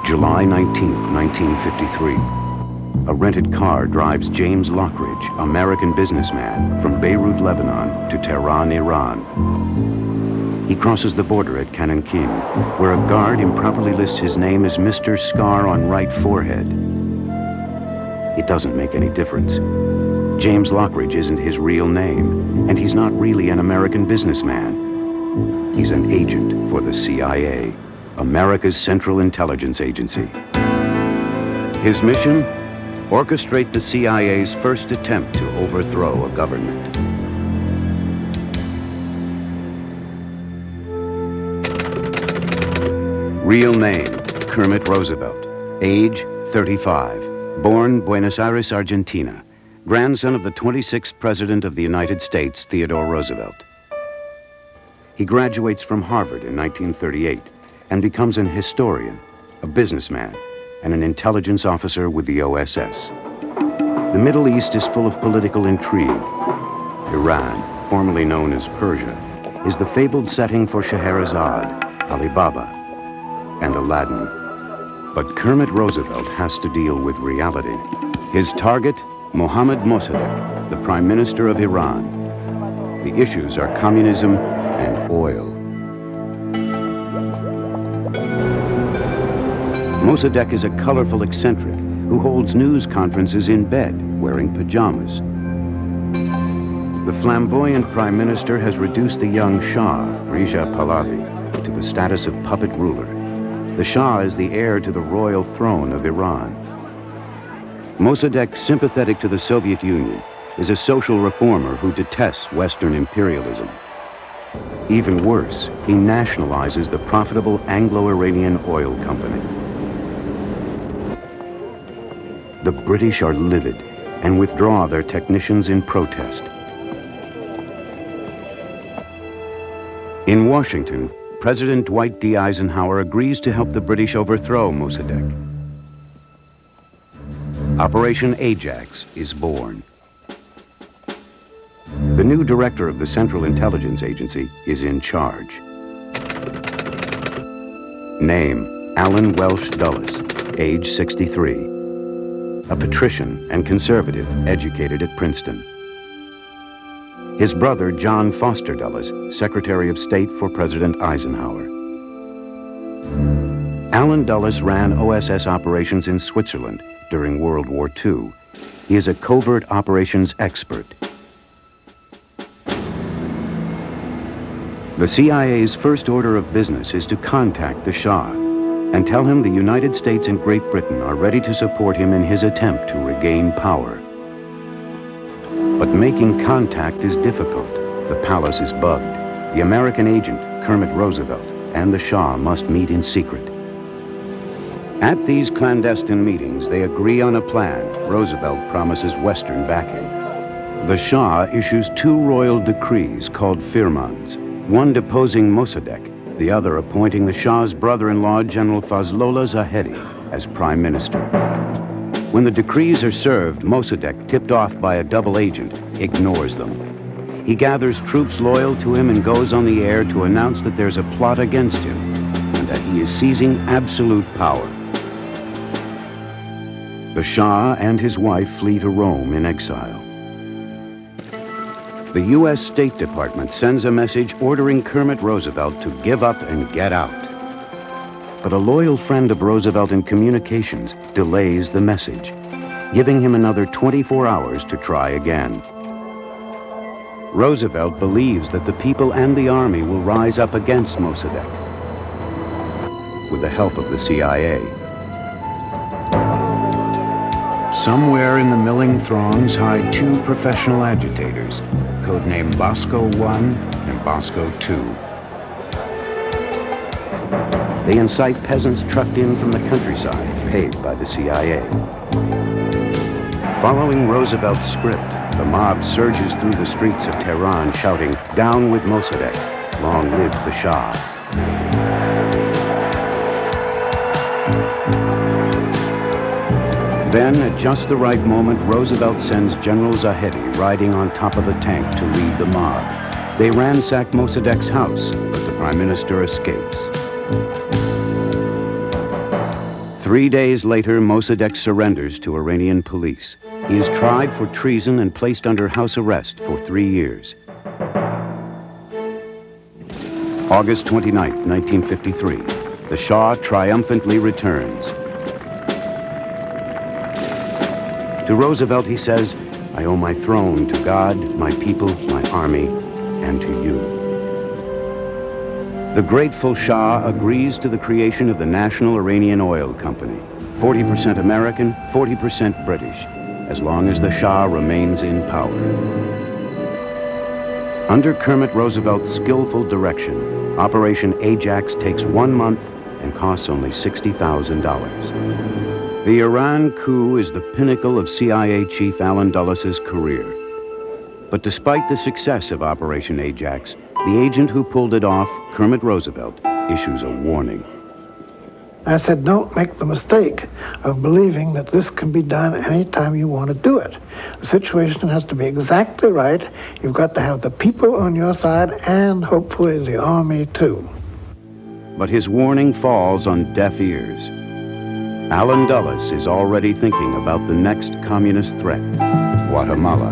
July 19th, 1953. A rented car drives James Lockridge, American businessman, from Beirut, Lebanon to Tehran, Iran. He crosses the border at Canankin, where a guard improperly lists his name as Mr. Scar on right forehead. It doesn't make any difference. James Lockridge isn't his real name, and he's not really an American businessman. He's an agent for the CIA, America's Central Intelligence Agency. His mission? Orchestrate the CIA's first attempt to overthrow a government. Real name, Kermit Roosevelt. Age, 35. Born Buenos Aires, Argentina. Grandson of the 26th President of the United States, Theodore Roosevelt. He graduates from Harvard in 1938 and becomes an historian, a businessman, and an intelligence officer with the OSS. The Middle East is full of political intrigue. Iran, formerly known as Persia, is the fabled setting for Scheherazade, Alibaba, and Aladdin. But Kermit Roosevelt has to deal with reality. His target, Mohammad Mossadegh, the Prime Minister of Iran. The issues are communism and oil. Mossadegh is a colorful eccentric who holds news conferences in bed, wearing pajamas. The flamboyant Prime Minister has reduced the young Shah, Reza Pahlavi, to the status of puppet ruler. The Shah is the heir to the royal throne of Iran. Mossadegh, sympathetic to the Soviet Union, is a social reformer who detests Western imperialism. Even worse, he nationalizes the profitable Anglo-Iranian oil company. The British are livid and withdraw their technicians in protest. In Washington, President Dwight D. Eisenhower agrees to help the British overthrow Mossadegh. Operation Ajax is born. The new director of the Central Intelligence Agency is in charge. Name, Alan Welsh Dulles, age 63. A patrician and conservative, educated at Princeton. His brother, John Foster Dulles, Secretary of State for President Eisenhower. Alan Dulles ran OSS operations in Switzerland during World War II. He is a covert operations expert. The CIA's first order of business is to contact the Shah and tell him the United States and Great Britain are ready to support him in his attempt to regain power. But making contact is difficult. The palace is bugged. The American agent, Kermit Roosevelt, and the Shah must meet in secret. At these clandestine meetings, they agree on a plan. Roosevelt promises Western backing. The Shah issues two royal decrees called firmans, one deposing Mossadegh, the other appointing the Shah's brother-in-law, General Fazlollah Zahedi, as Prime Minister. When the decrees are served, Mossadegh, tipped off by a double agent, ignores them. He gathers troops loyal to him and goes on the air to announce that there's a plot against him and that he is seizing absolute power. The Shah and his wife flee to Rome in exile. The U.S. State Department sends a message ordering Kermit Roosevelt to give up and get out. But a loyal friend of Roosevelt in communications delays the message, giving him another 24 hours to try again. Roosevelt believes that the people and the army will rise up against Mossadegh with the help of the CIA. Somewhere in the milling throngs hide two professional agitators, codenamed Bosco I and Bosco II. They incite peasants trucked in from the countryside, paid by the CIA. Following Roosevelt's script, the mob surges through the streets of Tehran shouting, "Down with Mossadegh, long live the Shah." Then, at just the right moment, Roosevelt sends General Zahedi riding on top of a tank to lead the mob. They ransack Mossadegh's house, but the Prime Minister escapes. 3 days later, Mossadegh surrenders to Iranian police. He is tried for treason and placed under house arrest for 3 years. August 29, 1953. The Shah triumphantly returns. To Roosevelt, he says, "I owe my throne to God, my people, my army, and to you." The grateful Shah agrees to the creation of the National Iranian Oil Company, 40% American, 40% British, as long as the Shah remains in power. Under Kermit Roosevelt's skillful direction, Operation Ajax takes 1 month and costs only $60,000. The Iran coup is the pinnacle of CIA Chief Allen Dulles' career. But despite the success of Operation Ajax, the agent who pulled it off, Kermit Roosevelt, issues a warning. I said, don't make the mistake of believing that this can be done anytime you want to do it. The situation has to be exactly right. You've got to have the people on your side and hopefully the army too. But his warning falls on deaf ears. Allen Dulles is already thinking about the next communist threat, Guatemala.